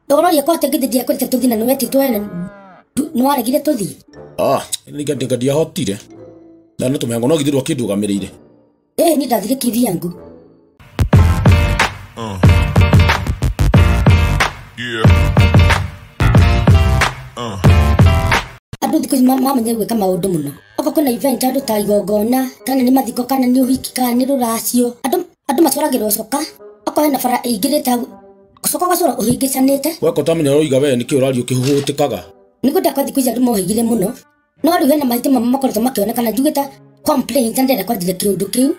Doro ya kwa tegede dia kwa tetu dina no eti to no aregire tuthi. Ni gade dia hotire. Na no tumengo no githirwa kindu gamirire. Ni ndathire kivi yangu. Andu thiku mama menye gwika maundu muno. Oko kuna event andu ta igongona kana ni mathiko kana ni uhiki kana ni ruracio. Andu macuragirwo coka. Oko hena bara igirite coka gacura uhingicanite. Wako tamenya roiga we niki urario kihuhutikaga. Niko ndakwa thiku ici andu mohigire muno. No riu hena maite mama makoretwo makionekana njugita complaint ndenda kwathire kiundu kiu.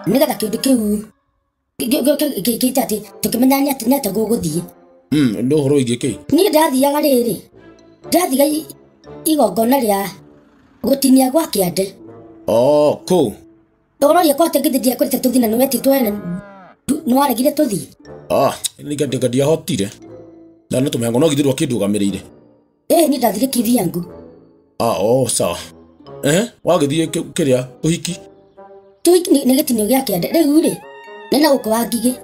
Nigetha kiundu kiu gitati tukimenya ati neta guguthie. Ndo horo igiki. Ni ndathiaga riri. Ndathiga igongona ria gutinia gwa kiande. Cool. Doro ya kwa tegede dia kwa tetu dina no eti to no aregire tuthi. Ni gade dia hotire. Na no tumengo no githirwa kindu gamirire. Ni ndathire kivi yangu. Sawa. Wagithie kiria uhiki. Tuiki ni gitinio gia kiande riu ri. Nena gukwa ngige.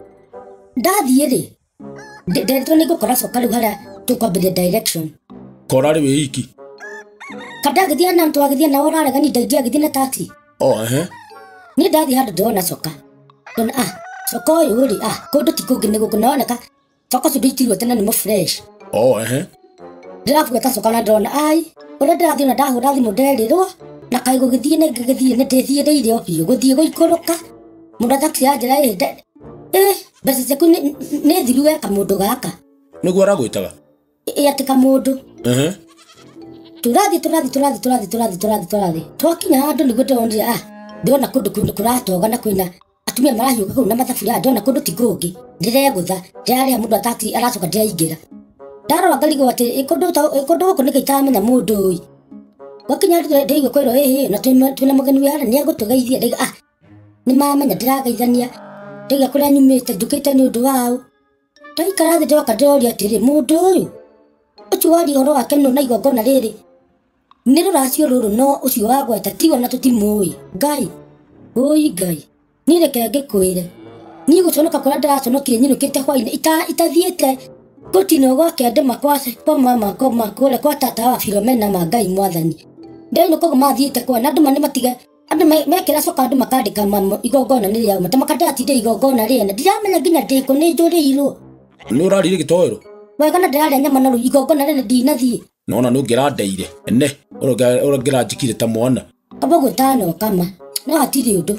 Ndathie ri. Ndetwo ni gukora coka riu haria tukwambia direction. Kora ri wiki. Kada githia na ntu agithia na orarega ni ndaidia githia na taxi. Ni ndathie handu ndona coka. Ndona coka uyu ri kundu ti kungi ni gukunoneka. Coka cundi itirwo tena ni mo fresh. Ndirabuata coka na ndona ura ndathie na ndahura thimu nderirwo na kai gugithie ni ngigithie ni ndithiereire opio guthie guikuruka. Mundu taxi ajira basi ciaku ni thiru weka mundu gaka. Niguo aragwitaga? Ati kamundu. Turathi. Twakinya handu niguo ndonire ndona kundu kuratoga na kwina atumia marahiuka kuu na mathaburia ndona kundu ti kungi. Ndiregutha ndiraria mundu taxi aracoka ndiraingira. Ndarora ngarigo ati kundu guku ni gaitamenya mundu uyu. Wakinya ndigwe kwiro na twina mugeni wi hara ni agutugeithia ndiga ni mamenya ndirageithania. Ndiga kuria nyumite ndukite ni undu wao. Ndaikara thi ndoka ndoria atiri mundu uyu ucio wari horo wake no na igongona riri ni ruracio ruru no ucio wagweta tiwa na tutimui ngai ngai ni reke ngikwire ni guconoka kura ndaraconokire nyinukite hwaine itathiete gutino gwake ande makwase kwa mama kwa makore kwa tata wa Philomena Mangai mwathani ndai nuko mathiete kwa andu mane matige andu mekira coka andu makandika igongona ni ria matamakandati ndi igongona ria na ndiramenya nginya ndiko ni njurirwo. Ni urarire gitoero? Wega na ndiraria nyama na igongona rene ndinathie. Nona nungirandeire ene urongira njikire ta mwana. Aba gutano kama no atiri undu.